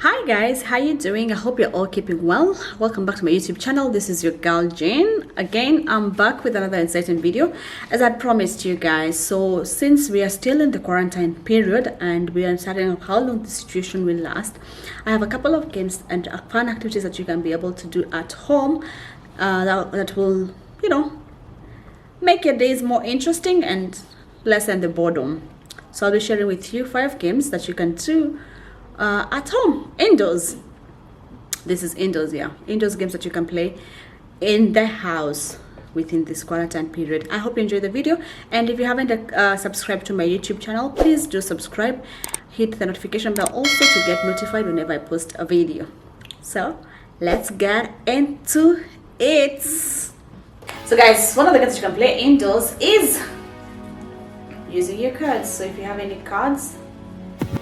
Hi guys, how you doing? I hope you're all keeping well. Welcome back to my YouTube channel. This is your girl Jane. Again, I'm back with another exciting video as I promised you guys. So since we are still in the quarantine period and we are starting how long the situation will last, I have a couple of games and fun activities that you can be able to do at home that will, make your days more interesting and lessen the boredom. So I'll be sharing with you 5 games that you can do at home, indoors. This is indoors, yeah, indoors games that you can play in the house within this quarantine period. I hope you enjoyed the video, and if you haven't subscribed to my YouTube channel, please do subscribe. Hit the notification bell also to get notified whenever I post a video. So let's get into it. So guys, one of the games you can play indoors is using your cards. So if you have any cards,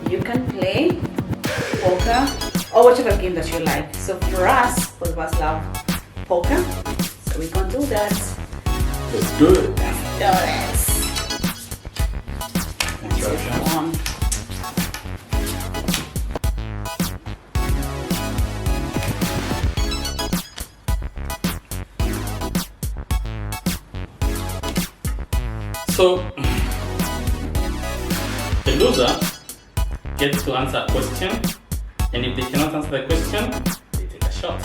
you can play poker or whatever game that you like. So for us, both of us love poker, so we can do that. Let's do it. Let's do this. Come on. So the loser gets to answer a question, and if they cannot answer the question, they take a shot.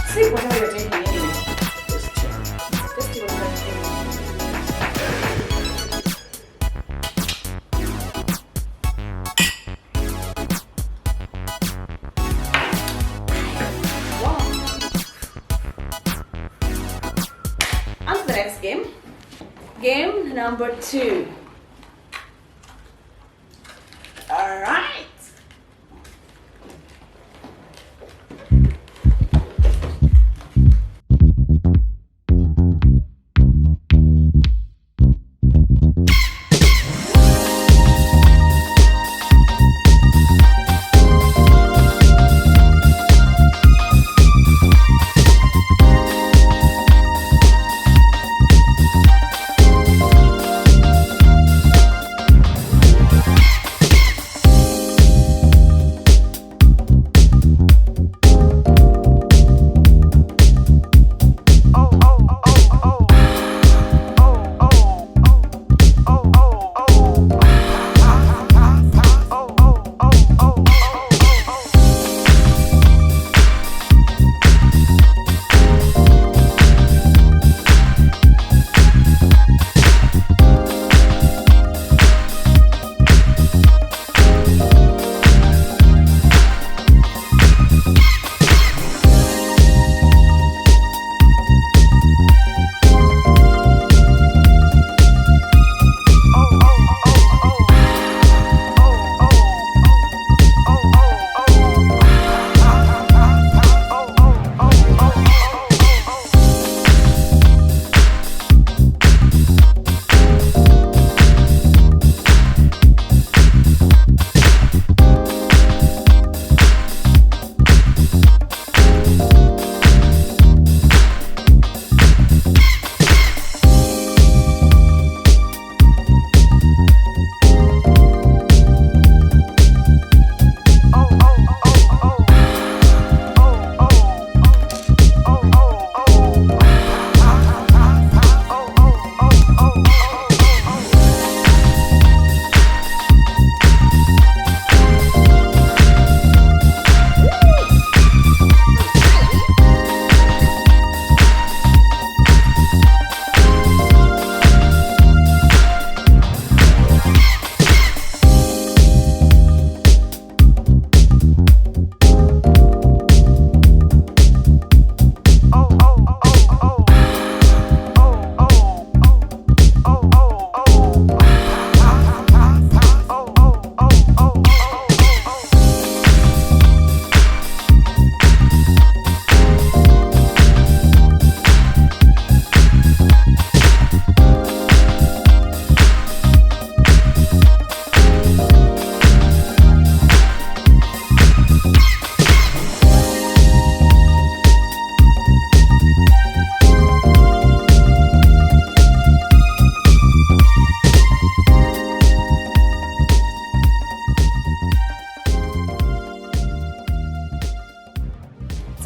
See whatever you're drinking anyway. Just chill. Just do whatever you're drinking. Wow. On to the next game. Game number 2. Alright.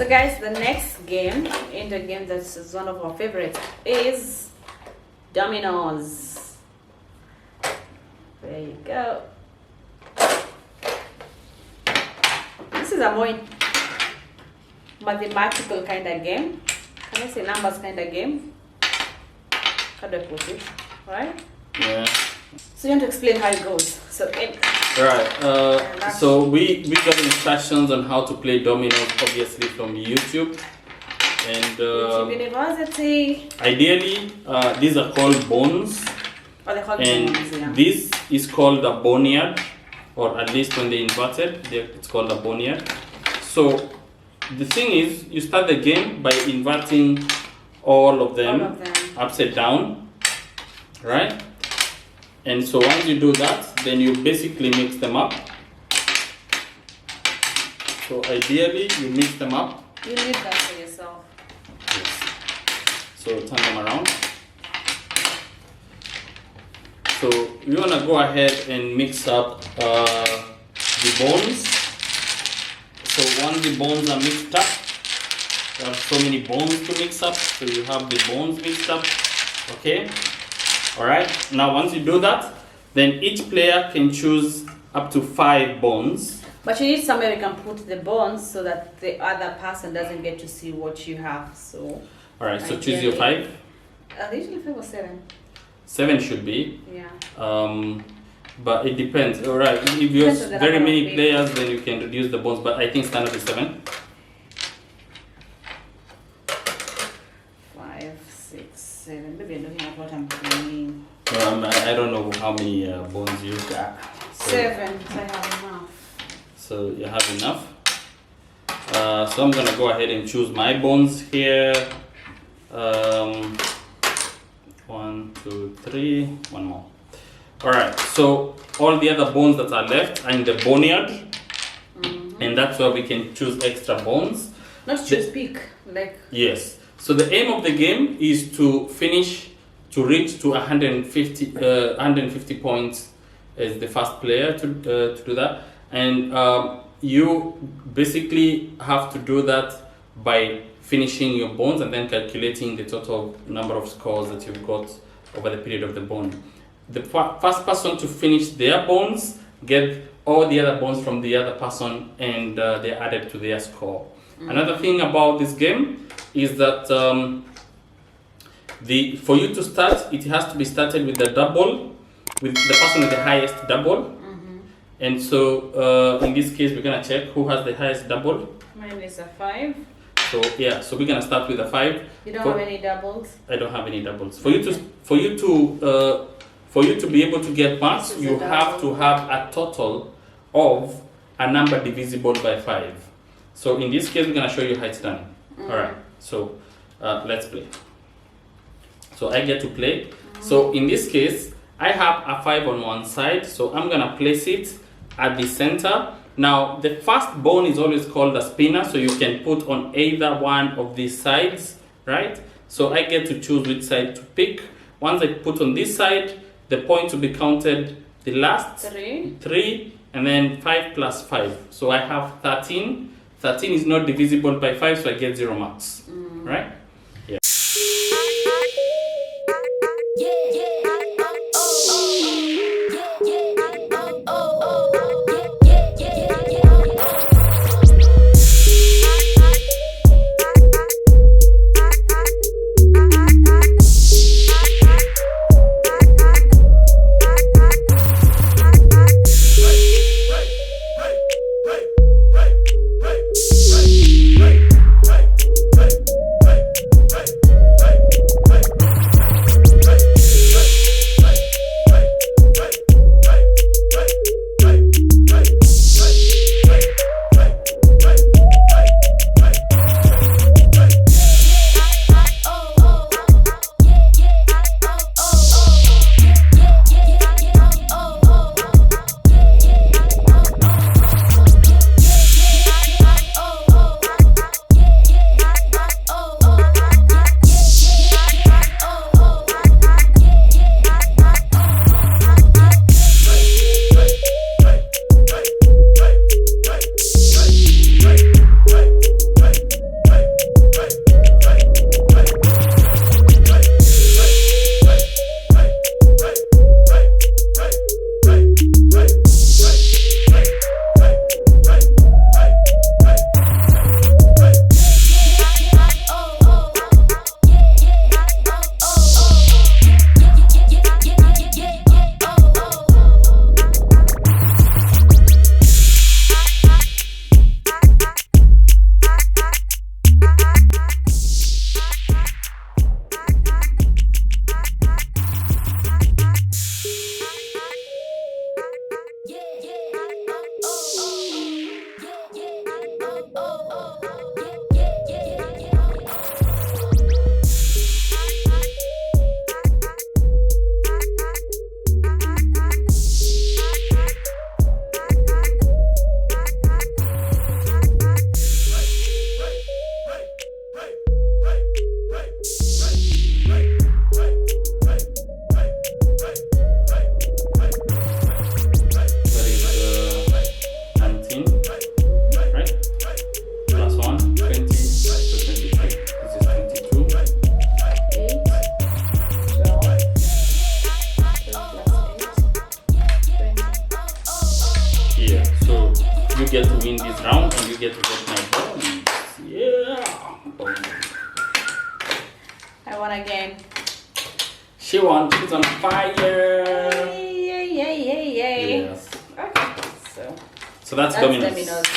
So guys, the next game, in the game that's one of our favorites, is dominoes. There you go. This is a more mathematical kind of game. Can I say numbers kind of game? How do I put it? Right? Yeah. So you want to explain how it goes? So Right. So we got instructions on how to play dominoes, obviously from YouTube, and YouTube University. ideally these are called bones, Or they call and it bones, yeah. this is called a boneyard, or at least when they inverted, it's called a boneyard. So the thing is, you start the game by inverting all of them upside down, right? And so once you do that, then you basically mix them up. So ideally, you mix them up. You need that for yourself. Yes. So turn them around. So you want to go ahead and mix up the bones. So once the bones are mixed up, you have so many bones to mix up. So you have the bones mixed up. Okay. Alright, now once you do that, then each player can choose up to 5 bones. But you need somewhere you can put the bones so that the other person doesn't get to see what you have. So Alright, so choose your 5. Usually 5 or 7. 7 should be. Yeah. But it depends. Alright, if you have Depends on the very number of many people. players, then you can reduce the bones, but I think standard is 7. 5, 6, 7. Maybe I'm looking at what I'm putting in. I don't know how many bones you got. So, 7. So I have enough. So you have enough. So I'm gonna go ahead and choose my bones here. 1, 2, 3. One more. Alright, so all the other bones that are left are in the boneyard, and that's where we can choose extra bones. Not choose pick. Like Yes. So the aim of the game is to reach to 150 points as the first player to do that, and you basically have to do that by finishing your bones and then calculating the total number of scores that you've got over the period of the bone. The first person to finish their bones get all the other bones from the other person, and they're added to their score. Another thing about this game is that for you to start, it has to be started with the double, with the person with the highest double. And so in this case, we're gonna check who has the highest double. mine is a 5. So yeah, so we're gonna start with a 5. You don't have any doubles? I don't have any doubles. For you to be able to get marks, This is you a have to double. have a total of a number divisible by 5. So in this case, we're gonna show you how it's done. All right. So let's play. So I get to play. So in this case, I have a 5 on one side. So I'm gonna place it at the center. Now the first bone is always called a spinner, so you can put on either one of these sides, right? So I get to choose which side to pick. Once I put on this side, the points will be counted the last 3, and then 5 plus 5. So I have 13. 13 is not divisible by 5, so I get 0 marks, right? Yeah. get to win this round and you get to get my bonus. Yeah. I won again. She won. She's on fire. Yay, yay, yay, yay. Yes. Okay, So that's Domino's. Domino's.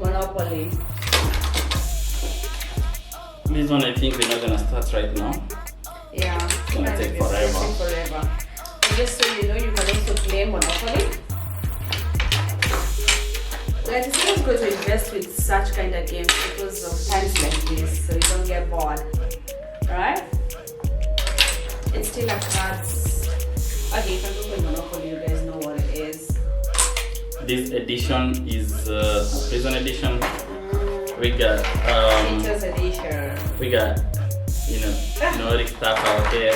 Monopoly. This one I think we're not gonna start right now. Yeah. It's gonna take forever. And just so you know, you can also play Monopoly. Like, it's always good to invest with such kind of games because of times like this, so you don't get bored. Right? It's still a cards. Okay, if I go with Monopoly, you guys know what it is. This edition is a prison edition. We got Teacher's edition. we got Nordic stuff out here.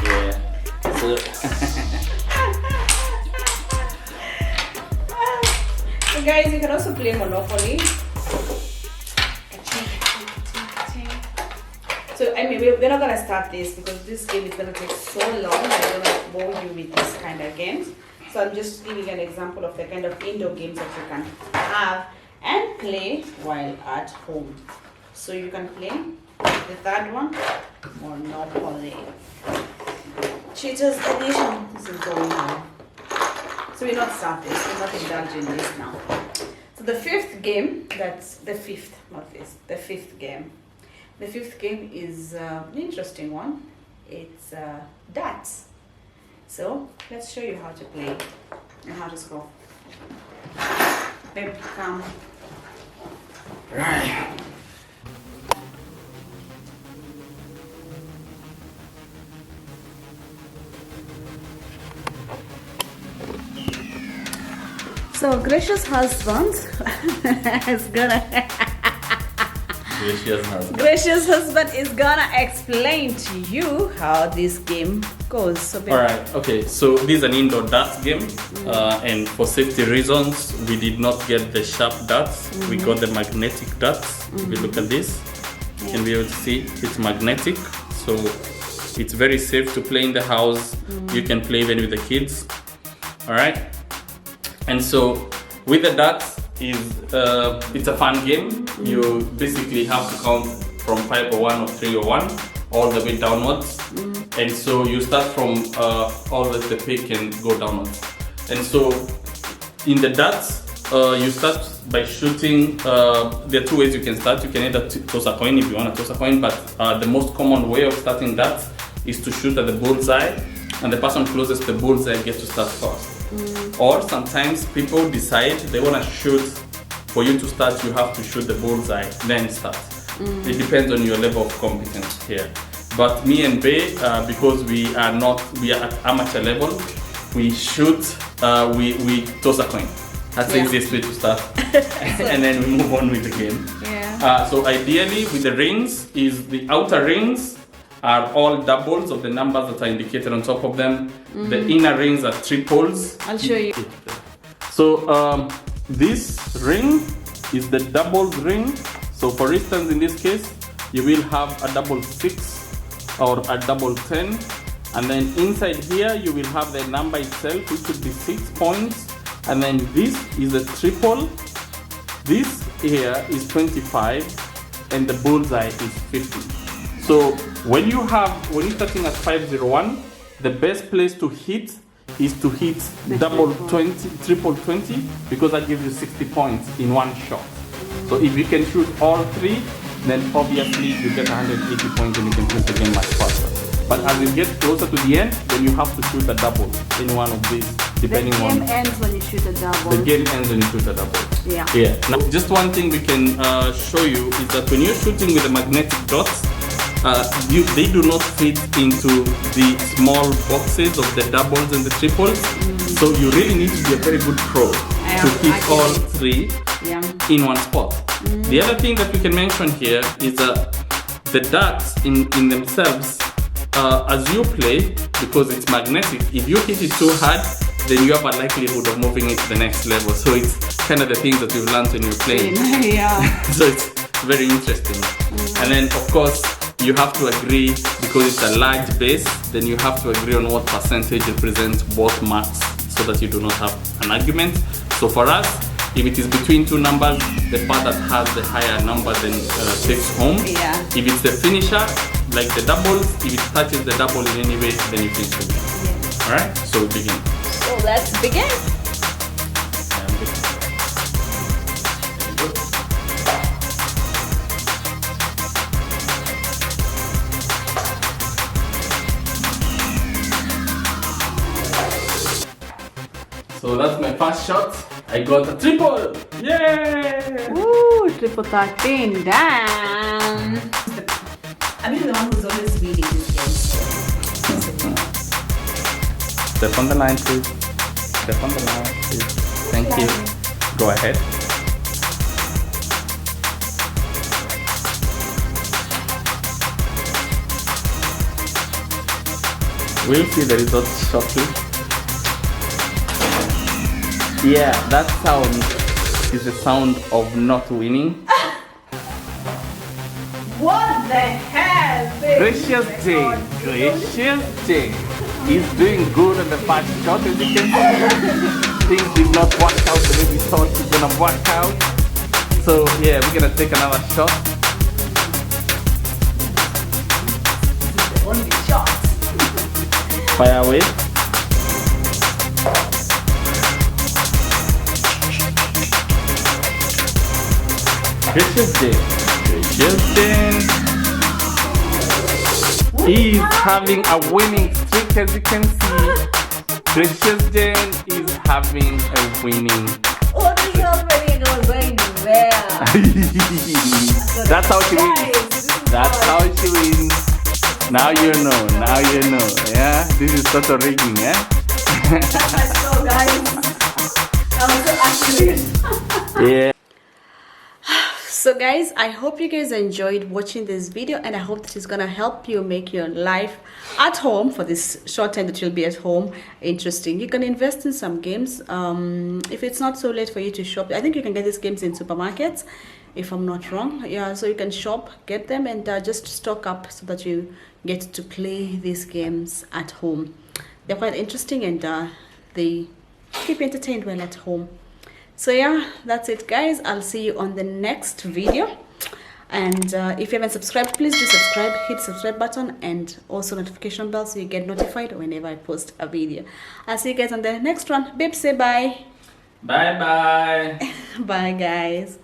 Yeah. So So guys, you can also play Monopoly. So I mean, we're not gonna start this because this game is gonna take so long. I'm gonna bore you with this kind of games. So I'm just giving an example of the kind of indoor games that you can have and play while at home. So you can play the third one, Monopoly. Cheaters edition. This is going on. So we're not starting. We're not indulging this now. So the fifth game, that's the fifth, not this, the fifth game. The fifth game is an interesting one. It's darts. So let's show you how to play and how to score. Babe, come. right. So gracious husband is gonna gracious husband is gonna explain to you how this game goes. So All right. Okay. So this is an indoor darts game, and for safety reasons, we did not get the sharp darts. We got the magnetic darts. If you look at this, you can be able to see it's magnetic, so it's very safe to play in the house. You can play even with the kids. All right. And so with the darts it's a fun game. You basically have to count from 5 or 1 or 3 or 1 all the way downwards. And so you start from always the peak and go downwards. And so in the darts, you start by shooting. There are 2 ways you can start. You can either toss a coin if you want to toss a coin, but the most common way of starting darts is to shoot at the bullseye, and the person closest to the bullseye gets to start first. Or sometimes people decide they want to shoot. For you to start, you have to shoot the bullseye, then start. It depends on your level of competence here. But me and Bay, because we are at amateur level, we shoot, we toss a coin. That's the easiest way to start. And then we move on with the game. Yeah. So ideally with the rings, the outer rings are all doubles of the numbers that are indicated on top of them. The inner rings are triples. I'll show you. So this ring is the double ring. So for instance, in this case, you will have a double 6 or a double 10, and then inside here you will have the number itself, which would be 6 points, and then this is a triple. This here is 25, and the bullseye is 50. So when you're starting at 501, the best place to hit is to hit double 20, triple 20, because that gives you 60 points in one shot. So if you can shoot all 3, then obviously you get 180 points and you can play the game much faster. But as you get closer to the end, then you have to shoot a double in one of these, depending on. The game ends when you shoot a double. The game ends when you shoot a double. Yeah. Now, just one thing we can show you is that when you're shooting with the magnetic dots, they do not fit into the small boxes of the doubles and the triples. So you really need to be a very good pro to hit all 3 in one spot. The other thing that we can mention here is the darts in themselves, as you play, because it's magnetic, if you hit it too hard, then you have a likelihood of moving it to the next level. So it's kind of the things that you've learned when you're playing. Yeah. So it's very interesting. And then of course, you have to agree, because it's a large base, then you have to agree on what percentage represents both marks. so that you do not have an argument. So for us, if it is between two numbers, the part that has the higher number then takes home. Yeah. If it's the finisher, like the doubles, if it touches the double in any way, then you finish the game. Yeah. Alright, so we begin. So let's begin. So that's my first shot. I got a triple. Yay! Ooh, triple 13. Damn. I've been the one who's always winning this game. Step on the line, please. Step on the line, please. Thank you. Go ahead. We'll see the results shortly. Yeah, that sound is the sound of not winning. What the hell, baby? Gracious Jane is doing good on the first shot, as you can see. Things did not work out the way we thought it was gonna work out. So yeah, we're gonna take another shot. Only shot. Fire away. Gracious Jane is having a winning streak, as you can see. Gracious Jane is having a winning. Oh, this is already going well. That's how she wins. That's how she wins. Now you know. Now you know. Yeah, this is total rigging. Yeah. Let's go, guys. I'm so accurate. Yeah. So guys, I hope you guys enjoyed watching this video, and I hope that it's gonna help you make your life at home for this short time that you'll be at home interesting. You can invest in some games. If it's not so late for you to shop, I think you can get these games in supermarkets, if I'm not wrong. Yeah, so you can shop, get them, and just stock up so that you get to play these games at home. They're quite interesting, and they keep you entertained while at home. So yeah, that's it guys. I'll see you on the next video, and if you haven't subscribed, please do subscribe. Hit the subscribe button and also notification bell so you get notified whenever I post a video. I'll see you guys on the next one. Babe, say bye. Bye bye. Bye guys.